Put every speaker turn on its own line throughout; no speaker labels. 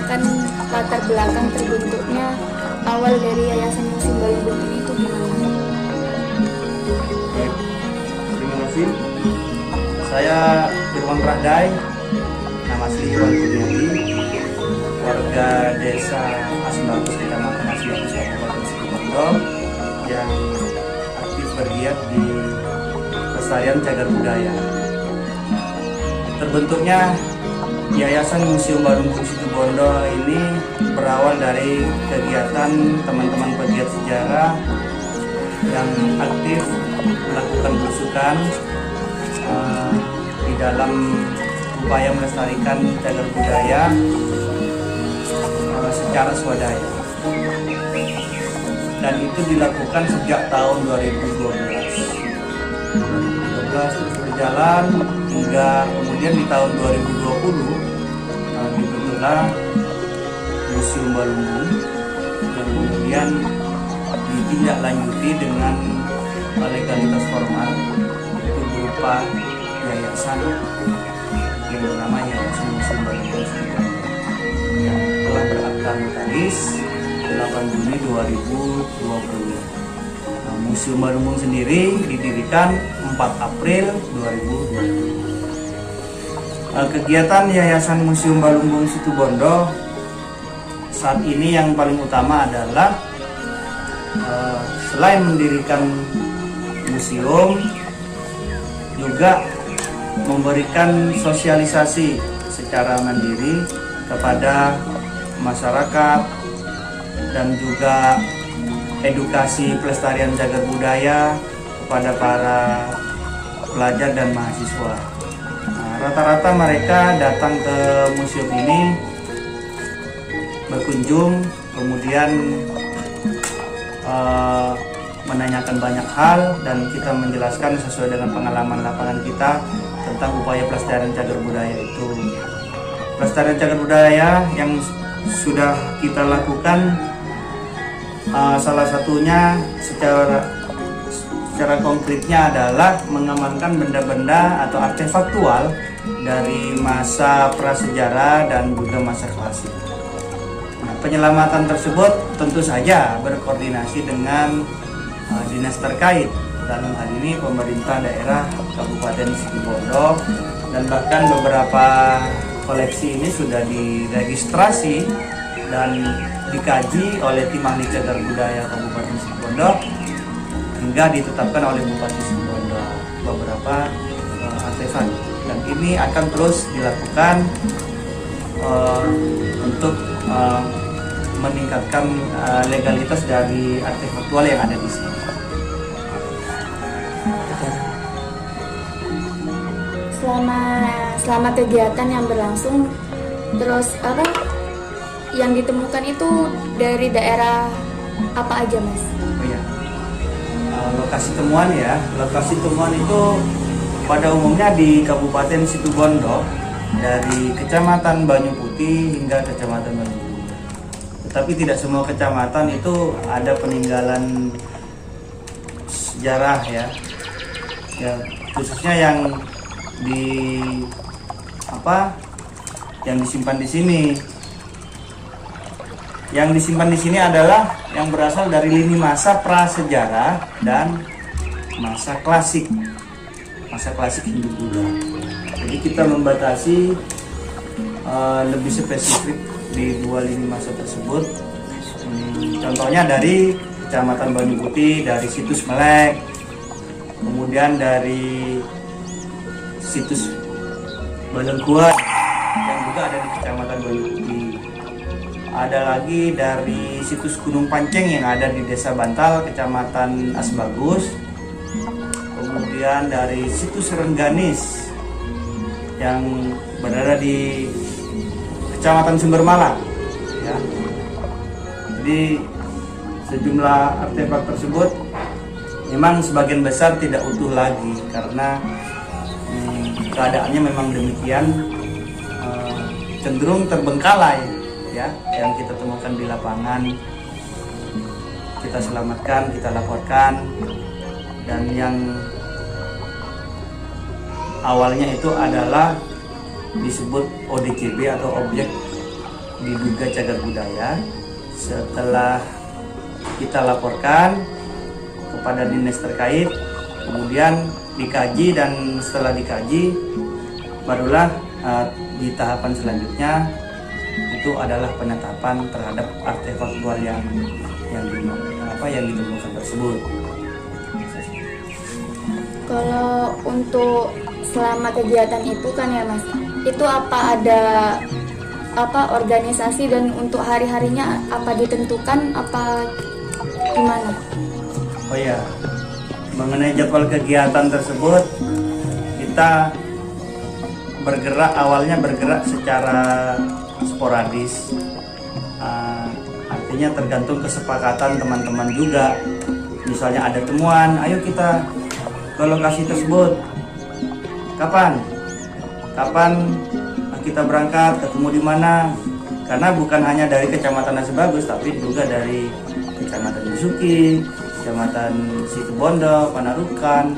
menceritakan latar belakang terbentuknya awal dari Yayasan Museum Balumbung ini itu gimana?
Baik, terima kasih. Saya Irwan Radai, nama asli Irwan Kurniadi, warga desa Asbagus, Kecamatan Asbagus, Kabupaten Situbondo, yang aktif bergiat di pelestarian cagar budaya. Terbentuknya Yayasan Museum Balumbung Situbondo ini berawal dari kegiatan teman-teman pegiat sejarah yang aktif melakukan belusukan di dalam upaya melestarikan cagar budaya secara swadaya. Dan itu dilakukan sejak tahun 2012 terus berjalan hingga kemudian di tahun 2020 dibentuklah Museum Balumbung, dan kemudian ditindaklanjuti dengan legalitas formal, yaitu berupa yayasan yang bernama Yayasan Museum Balumbung yang telah berakta notaris 8 Juni 2020. Museum Balumbung sendiri didirikan 4 April 2020. Kegiatan Yayasan Museum Balumbung Situbondo saat ini yang paling utama adalah selain mendirikan museum, juga memberikan sosialisasi secara mandiri kepada masyarakat dan juga edukasi pelestarian cagar budaya kepada para pelajar dan mahasiswa. Rata-rata mereka datang ke museum ini berkunjung, kemudian menanyakan banyak hal, dan kita menjelaskan sesuai dengan pengalaman lapangan kita tentang upaya pelestarian cagar budaya itu. Pelestarian cagar budaya yang sudah kita lakukan, salah satunya secara konkretnya adalah mengamankan benda-benda atau artefaktual dari masa prasejarah dan juga masa klasik. Nah, penyelamatan tersebut tentu saja berkoordinasi dengan dinas terkait, dalam hal ini pemerintah daerah Kabupaten Situbondo, dan bahkan beberapa koleksi ini sudah diregistrasi dan dikaji oleh tim ahli cagar budaya Kabupaten Situbondo hingga ditetapkan oleh Bupati Situbondo beberapa artefak, dan ini akan terus dilakukan untuk meningkatkan legalitas dari artefaktual yang ada di sini.
Selama kegiatan yang berlangsung, terus yang ditemukan itu dari daerah apa aja, Mas?
Oh iya. Lokasi temuan ya, lokasi temuan itu pada umumnya di Kabupaten Situbondo, dari Kecamatan Banyu Putih hingga Kecamatan Banyu Putih. Tetapi tidak semua kecamatan itu ada peninggalan sejarah ya, khususnya yang disimpan di sini. Yang disimpan di sini adalah yang berasal dari lini masa prasejarah dan masa klasik Hindu-Buddha. Jadi kita membatasi lebih spesifik di dua lini masa tersebut. Contohnya dari Kecamatan Banyu Putih, dari situs Melek, kemudian dari situs Balengkuan yang juga ada di Kecamatan Banyu Putih. Ada lagi dari situs Gunung Panceng yang ada di Desa Bantal, Kecamatan Asbagus. Kemudian dari situs Rengganis yang berada di Kecamatan Sumbermalang ya. Jadi sejumlah artefak tersebut memang sebagian besar tidak utuh lagi karena keadaannya memang demikian, cenderung terbengkalai ya. Yang kita temukan di lapangan kita selamatkan, kita laporkan, dan yang awalnya itu adalah disebut ODCB atau objek diduga cagar budaya. Setelah kita laporkan kepada dinas terkait, kemudian dikaji, dan setelah dikaji barulah di tahapan selanjutnya itu adalah penetapan terhadap artefaktual yang ditemukan tersebut.
Kalau untuk selama kegiatan itu kan ya Mas, itu apa ada organisasi, dan untuk hari-harinya apa ditentukan apa gimana?
Oh ya, mengenai jadwal kegiatan tersebut, kita awalnya bergerak secara sporadis. Artinya tergantung kesepakatan teman-teman juga. Misalnya ada temuan, ayo kita ke lokasi tersebut. Kapan kita berangkat, ketemu di mana? Karena bukan hanya dari Kecamatan Nasebagus, tapi juga dari Kecamatan Besuki, Kecamatan Situbondo, Panarukan.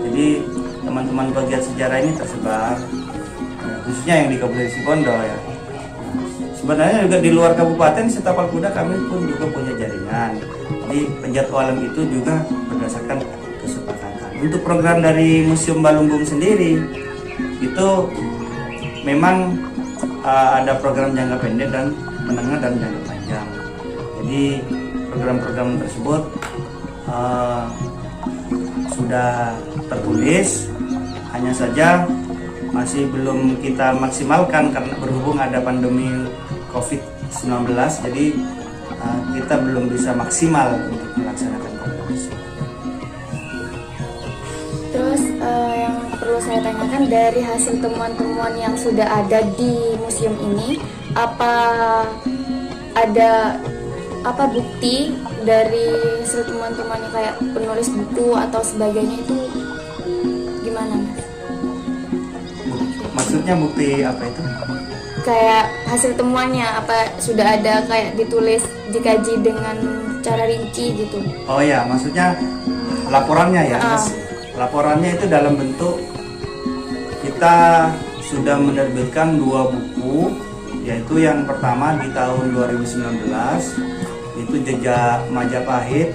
Jadi teman-teman pegiat sejarah ini tersebar, khususnya yang di Kabupaten Situbondo ya. Sebenarnya juga di luar kabupaten Setapal Kuda kami pun juga punya jaringan. Jadi penjadwalan itu juga berdasarkan kesepakatan. Untuk program dari Museum Balunggung sendiri itu memang ada program jangka pendek dan menengah dan jangka panjang. Jadi program-program tersebut sudah tertulis, hanya saja masih belum kita maksimalkan karena berhubung ada pandemi COVID-19, jadi kita belum bisa maksimal untuk melaksanakan program tersebut.
Terus yang perlu saya tanyakan, dari hasil temuan-temuan yang sudah ada di museum ini, apa ada bukti dari hasil temuan-temuannya kayak penulis buku atau sebagainya, itu gimana Mas?
Maksudnya bukti apa itu?
Kayak hasil temuannya apa sudah ada kayak ditulis, dikaji dengan cara rinci gitu?
Oh ya, maksudnya laporannya ya, Mas. Laporannya itu dalam bentuk kita sudah menerbitkan 2 buku, yaitu yang pertama di tahun 2019 itu Jejak Majapahit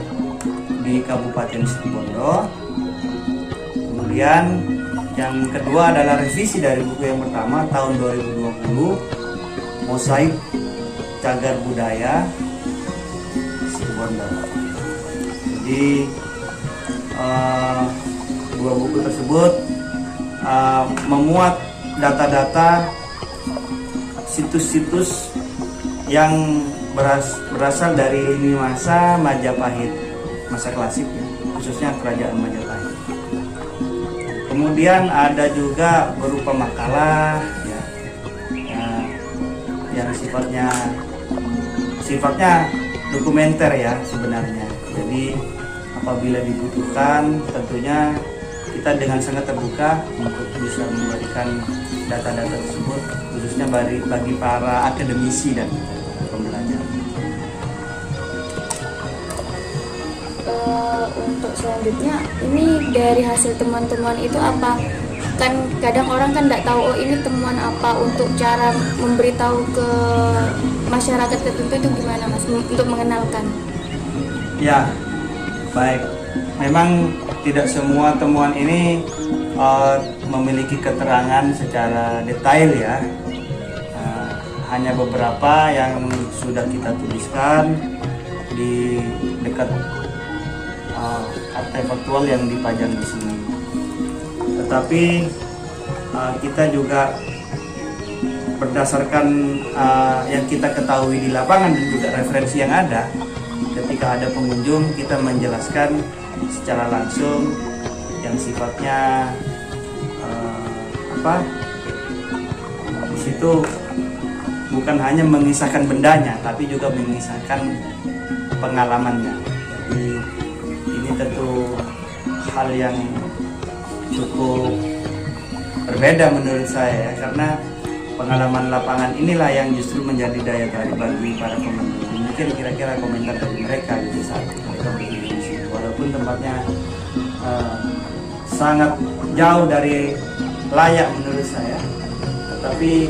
di Kabupaten Situbondo. Kemudian yang kedua adalah revisi dari buku yang pertama tahun 2020, Mosaik Cagar Budaya Situbondo. Jadi 2 buku tersebut memuat data-data situs-situs yang berasal dari lini masa Majapahit, masa klasik ya, khususnya Kerajaan Majapahit. Kemudian ada juga berupa makalah ya, yang sifatnya dokumenter ya sebenarnya. Jadi apabila dibutuhkan, tentunya kita dengan sangat terbuka untuk bisa memberikan data-data tersebut, khususnya bagi para akademisi dan pembelajar.
Untuk selanjutnya, ini dari hasil temuan-temuan itu apa? Kan kadang orang kan nggak tahu, oh ini temuan apa, untuk cara memberitahu ke masyarakat tertentu itu gimana Mas, untuk mengenalkan?
Ya, baik. Memang tidak semua temuan ini memiliki keterangan secara detail ya. Hanya beberapa yang sudah kita tuliskan di dekat artefaktual yang dipajang di sini. Tetapi kita juga berdasarkan yang kita ketahui di lapangan dan juga referensi yang ada, ketika ada pengunjung kita menjelaskan secara langsung yang sifatnya di situ bukan hanya mengisahkan bendanya, tapi juga mengisahkan pengalamannya. Jadi ini tentu hal yang cukup berbeda menurut saya ya, karena pengalaman lapangan inilah yang justru menjadi daya tarik bagi para pengunjung. Mungkin kira-kira komentar dari mereka gitu saat mereka berdiri di situ, walaupun tempatnya sangat jauh dari layak menurut saya, tetapi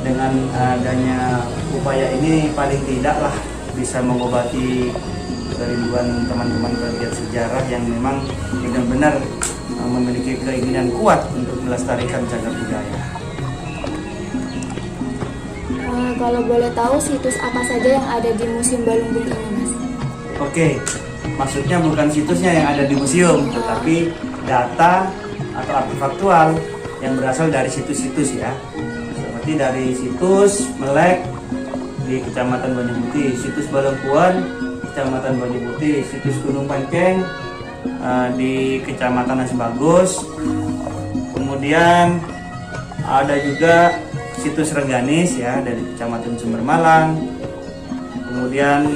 dengan adanya upaya ini paling tidak lah bisa mengobati kerinduan teman-teman pegiat sejarah yang memang benar-benar memiliki keinginan kuat untuk melestarikan cagar budaya.
Kalau boleh tahu situs apa saja yang ada di Museum Balungbung ini, Mas?
Oke, maksudnya bukan situsnya yang ada di museum, tetapi data atau artefaktual yang berasal dari situs-situs ya. Seperti dari situs Melek di Kecamatan Banyuputih, situs Balengkuan, Kecamatan Banyuputih, situs Gunung Panceng di Kecamatan Asbagus. Kemudian ada juga situs Rengganis ya dari Kecamatan Sumber Malang. Kemudian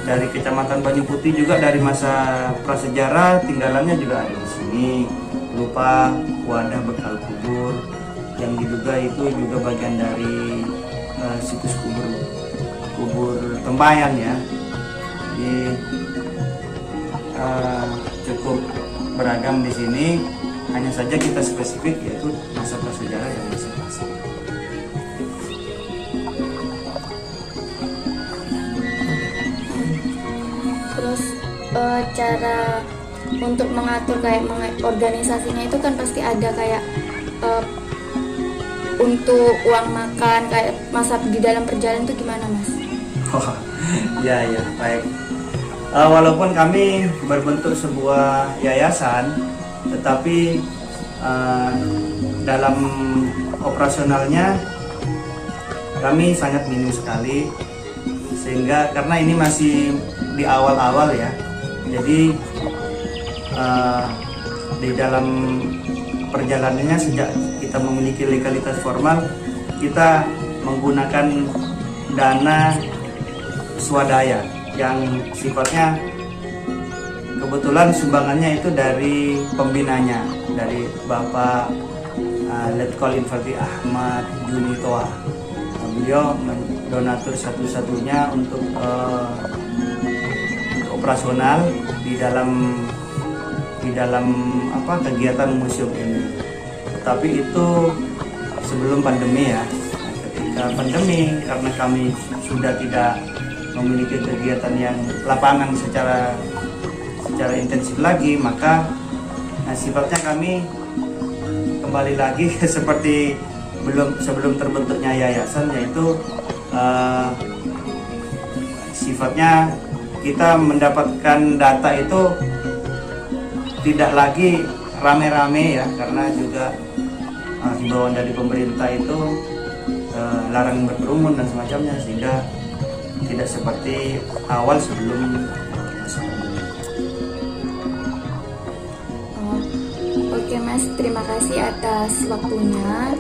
dari Kecamatan Banyuputih juga dari masa prasejarah tinggalannya juga ada di sini, berupa wadah bekal kubur yang diduga itu juga bagian dari situs kubur Tembayan ya. Jadi cukup beragam di sini. Hanya saja kita spesifik yaitu masa prasejarah dan masa klasik.
Terus cara untuk mengatur kayak organisasinya itu kan pasti ada kayak untuk uang makan kayak masa di dalam perjalanan itu gimana, Mas?
Oh, ya baik. Walaupun kami berbentuk sebuah yayasan, tetapi dalam operasionalnya kami sangat minim sekali, sehingga karena ini masih di awal-awal ya, jadi di dalam perjalanannya sejak kita memiliki legalitas formal, kita menggunakan dana swadaya yang sifatnya kebetulan sumbangannya itu dari pembinanya, dari Bapak Letkol Infantri Ahmad Junitoa. Beliau mendonatur satu-satunya untuk operasional di dalam kegiatan museum ini. Tetapi itu sebelum pandemi ya. Ketika pandemi, karena kami sudah tidak memiliki kegiatan yang lapangan secara intensif lagi, maka sifatnya kami kembali lagi seperti sebelum terbentuknya yayasan, yaitu sifatnya kita mendapatkan data itu tidak lagi rame-rame ya, karena juga himbauan dari pemerintah itu larang berkerumun dan semacamnya, sehingga tidak seperti awal sebelum masa pandemi.
Oke Mas, terima kasih atas waktunya.